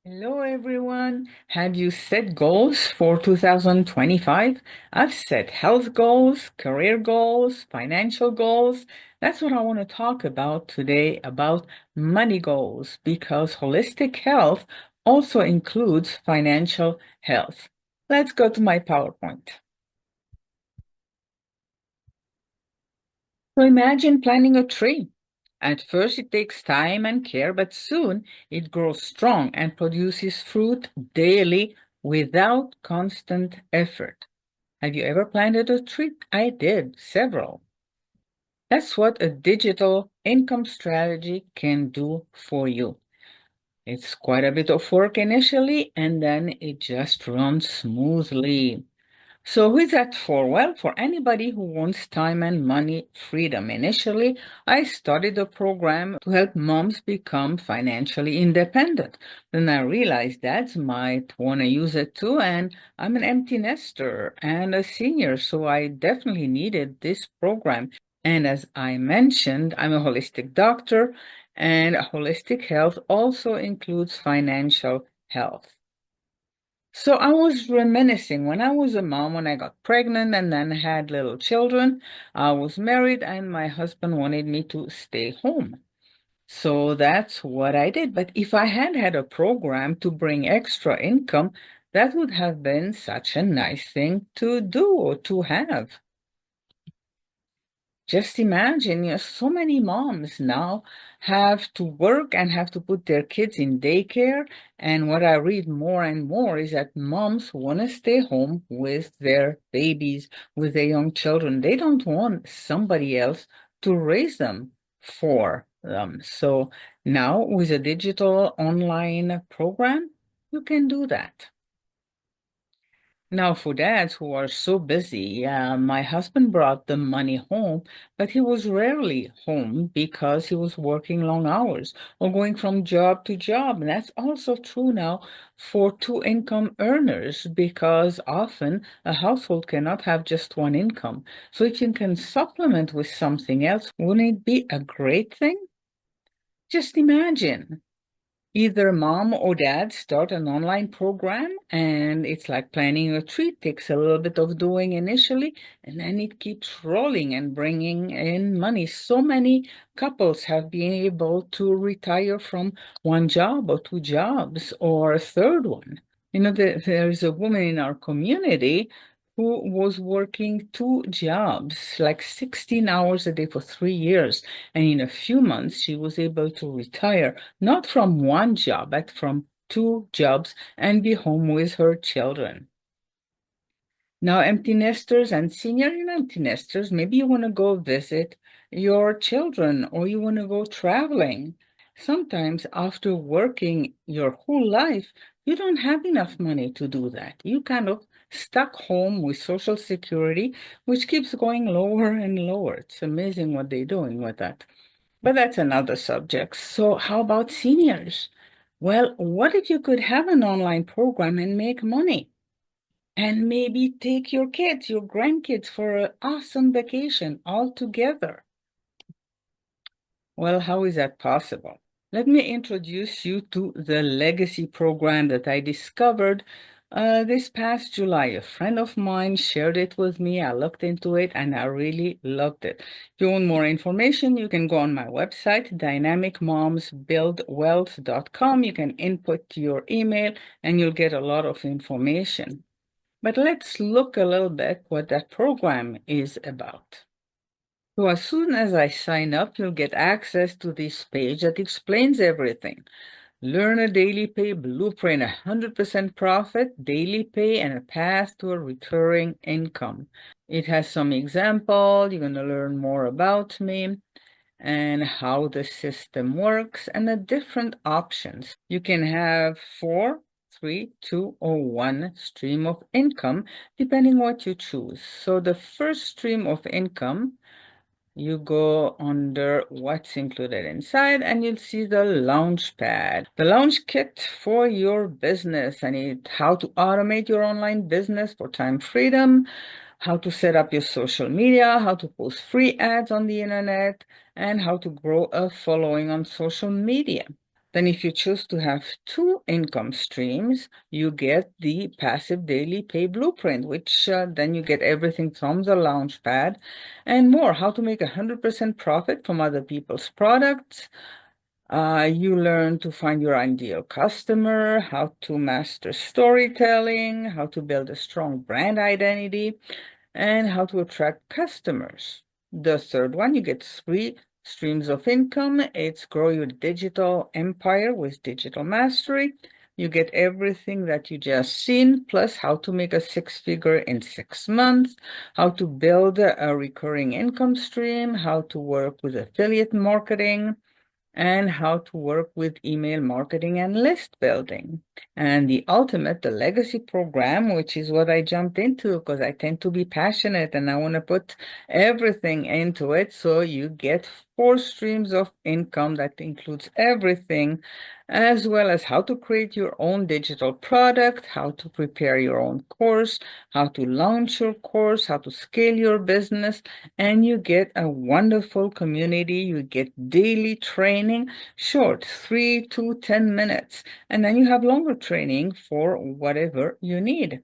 Hello, everyone. Have you set goals for 2025? I've set health goals, career goals, financial goals. That's what I want to talk about today about money goals because holistic health also includes financial health. Let's go to my PowerPoint. So imagine planting a tree. At first, it takes time and care, but soon it grows strong and produces fruit daily without constant effort. Have you ever planted a tree? I did, several. That's what a digital income strategy can do for you. It's quite a bit of work initially, and then it just runs smoothly. So who is that for? Well, for anybody who wants time and money freedom. Initially, I started a program to help moms become financially independent. Then I realized dads might want to use it too, and I'm an empty nester and a senior, so I definitely needed this program. And as I mentioned, I'm a holistic doctor, and holistic health also includes financial health. So I was reminiscing when I was a mom, when I got pregnant and then had little children. I was married and my husband wanted me to stay home. So that's what I did. But if I had had a program to bring extra income, that would have been such a nice thing to do or to have. Just imagine, so many moms now have to work and have to put their kids in daycare. And what I read more and more is that moms want to stay home with their babies, with their young children. They don't want somebody else to raise them for them. So now with a digital online program, you can do that. Now, for dads who are so busy, my husband brought the money home, but he was rarely home because he was working long hours or going from job to job. And that's also true now for two income earners because often a household cannot have just one income. So if you can supplement with something else, wouldn't it be a great thing? Just imagine. Either mom or dad start an online program, and it's like planning a trip. Takes a little bit of doing initially, and then it keeps rolling and bringing in money. So many couples have been able to retire from one job or two jobs or a third one. There's a woman in our community who was working two jobs, like 16 hours a day for 3 years. And in a few months, she was able to retire, not from one job, but from two jobs and be home with her children. Now, empty nesters and senior empty nesters, maybe you want to go visit your children or you want to go traveling. Sometimes, after working your whole life, you don't have enough money to do that. You kind of stuck home with Social Security, which keeps going lower and lower. It's amazing what they're doing with that. But that's another subject. So, how about seniors? Well, what if you could have an online program and make money? And maybe take your kids, your grandkids for an awesome vacation all together. Well, how is that possible? Let me introduce you to the legacy program that I discovered this past July. A friend of mine shared it with me. I looked into it and I really loved it. If you want more information, you can go on my website, dynamicmomsbuildwealth.com. You can input your email and you'll get a lot of information. But let's look a little bit what that program is about. So as soon as I sign up, you'll get access to this page that explains everything. Learn a daily pay blueprint, 100% profit, daily pay, and a path to a recurring income. It has some example. You're going to learn more about me and how the system works and the different options. You can have four, three, two, or one stream of income, depending what you choose. So the first stream of income, you go under what's included inside and you'll see the launch pad, the launch kit for your business and how to automate your online business for time freedom, how to set up your social media, how to post free ads on the internet, and how to grow a following on social media. Then if you choose to have two income streams, you get the passive daily pay blueprint, which then you get everything from the Launchpad and more, how to make 100% profit from other people's products. You learn to find your ideal customer, how to master storytelling, how to build a strong brand identity, and how to attract customers. The third one, you get three streams of income. It's grow your digital empire with digital mastery. You get everything that you just seen, plus how to make a six-figure in 6 months, how to build a recurring income stream, how to work with affiliate marketing, and how to work with email marketing and list building. And the ultimate, the legacy program, which is what I jumped into because I tend to be passionate and I want to put everything into it. So you get four streams of income that includes everything, as well as how to create your own digital product, how to prepare your own course, how to launch your course, how to scale your business, and you get a wonderful community. You get daily training, short, 3 to 10 minutes, and then you have longer training for whatever you need.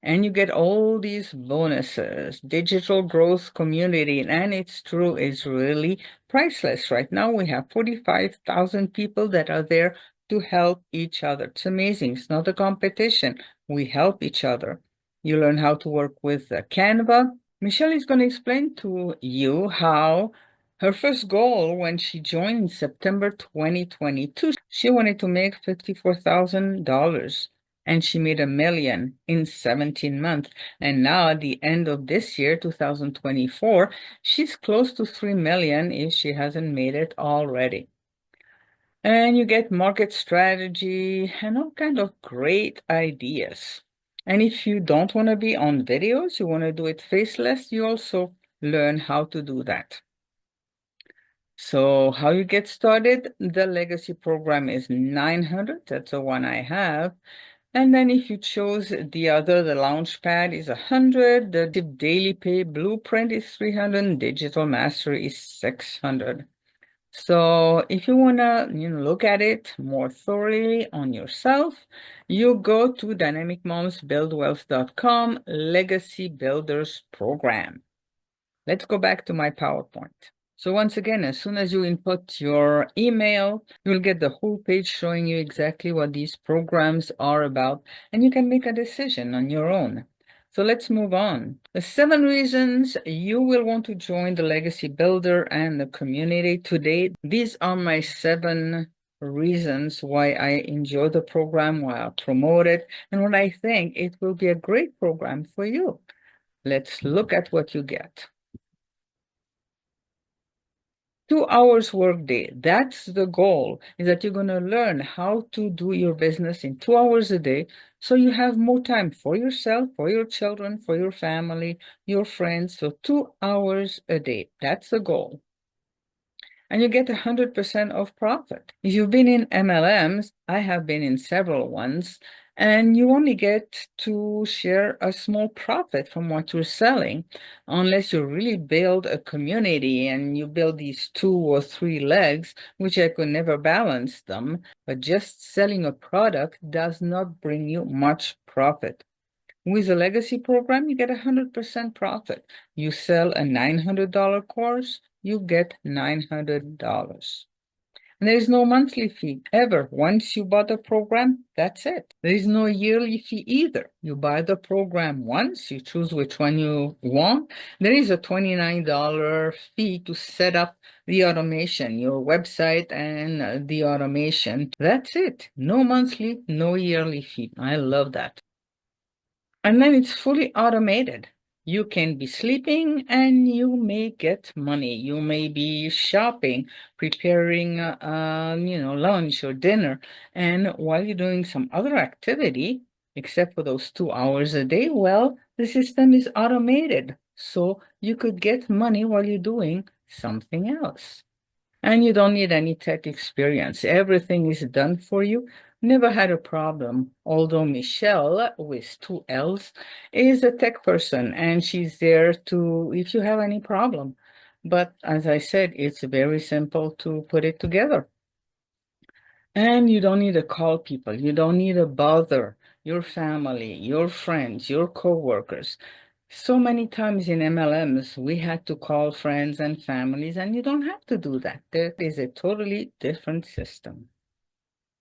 And you get all these bonuses, digital growth community, and it's true, it's really priceless. Right now, we have 45,000 people that are there to help each other. It's amazing. It's not a competition. We help each other. You learn how to work with Canva. Michelle is going to explain to you how her first goal when she joined in September 2022, she wanted to make $54,000 and she made 1 million in 17 months. And now at the end of this year, 2024, she's close to 3 million if she hasn't made it already. And you get market strategy and all kind of great ideas. And if you don't want to be on videos, you want to do it faceless, you also learn how to do that. So how you get started, the legacy program is 900. That's the one I have. And then if you chose the other, the Launchpad is 100, the Daily Pay Blueprint is 300, Digital Mastery is 600. So if you want to look at it more thoroughly on yourself, you go to dynamicmomsbuildwealth.com Legacy Builders Program. Let's go back to my PowerPoint. So once again, as soon as you input your email, you'll get the whole page showing you exactly what these programs are about, and you can make a decision on your own. So let's move on. The 7 reasons you will want to join the Legacy Builder and the community today. These are my 7 reasons why I enjoy the program, why I promote it, and what I think it will be a great program for you. Let's look at what you get. 2 hours workday. That's the goal, is that you're going to learn how to do your business in 2 hours a day so you have more time for yourself, for your children, for your family, your friends. So 2 hours a day. That's the goal. And you get 100% of profit. If you've been in MLMs, I have been in several ones, and you only get to share a small profit from what you're selling, unless you really build a community and you build these 2 or 3 legs, which I could never balance them. But just selling a product does not bring you much profit. With a legacy program, you get 100% profit. You sell a $900 course, you get $900. And there is no monthly fee ever. Once you bought the program, that's it. There is no yearly fee either. You buy the program once, you choose which one you want. There is a $29 fee to set up the automation, your website and the automation. That's it. No monthly, no yearly fee. I love that. And then it's fully automated. You can be sleeping and you may get money. You may be shopping, preparing, lunch or dinner. And while you're doing some other activity, except for those 2 hours a day, well, the system is automated. So you could get money while you're doing something else. And you don't need any tech experience. Everything is done for you. Never had a problem. Although Michelle, with 2 L's, is a tech person and she's there to, if you have any problem. But as I said, it's very simple to put it together. And you don't need to call people. You don't need to bother your family, your friends, your coworkers. So many times in MLMs, we had to call friends and families, and you don't have to do that. There is a totally different system.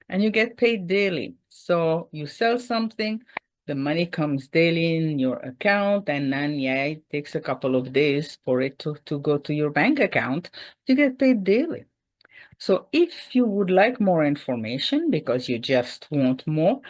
And you get paid daily. So you sell something, the money comes daily in your account, and then, yeah, it takes a couple of days for it to go to your bank account. You get paid daily. So if you would like more information because you just want more,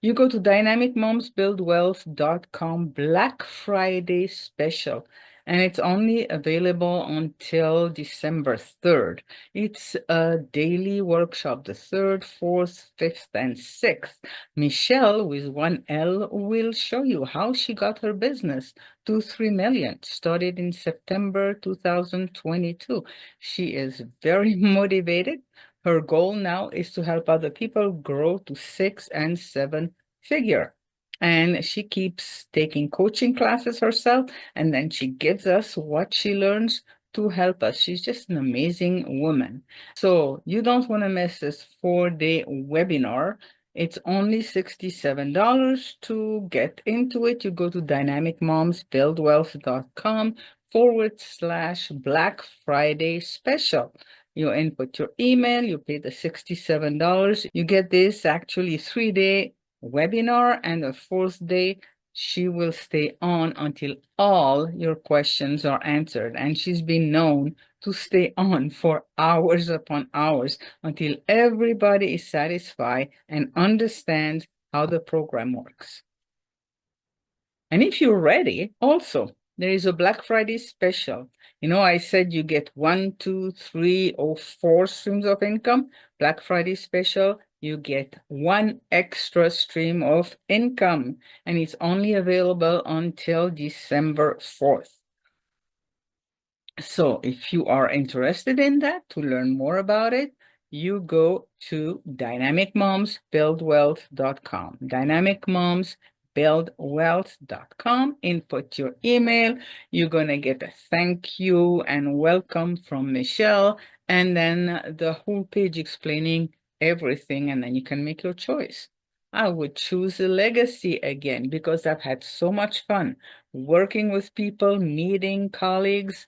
you go to dynamicmomsbuildwealth.com Black Friday special, and it's only available until December 3rd. It's a daily workshop, the 3rd, 4th, 5th, and 6th. Michelle, with one L, will show you how she got her business to 3 million, started in September 2022. She is very motivated. Her goal now is to help other people grow to 6 and 7 figure. And she keeps taking coaching classes herself, and then she gives us what she learns to help us. She's just an amazing woman. So you don't want to miss this 4-day webinar. It's only $67 to get into it. You go to dynamicmomsbuildwealth.com/Black Friday special. You input your email, you pay the $67. You get this actually 3-day webinar, and the 4th day, she will stay on until all your questions are answered. And she's been known to stay on for hours upon hours until everybody is satisfied and understands how the program works. And if you're ready, also, there is a Black Friday special. You know, I said you get one, two, three, or four streams of income. Black Friday special, you get one extra stream of income, and it's only available until December 4th. So if you are interested in that, to learn more about it, you go to dynamicmomsbuildwealth.com. Dynamicmomsbuildwealth.com. Input your email. You're going to get a thank you and welcome from Michelle, and then the whole page explaining everything, and then you can make your choice. I would choose a legacy again because I've had so much fun working with people, meeting colleagues,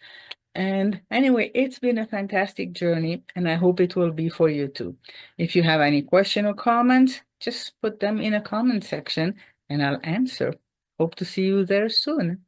and anyway, it's been a fantastic journey, and I hope it will be for you too. If you have any question or comments, just put them in a comment section and I'll answer. Hope to see you there soon.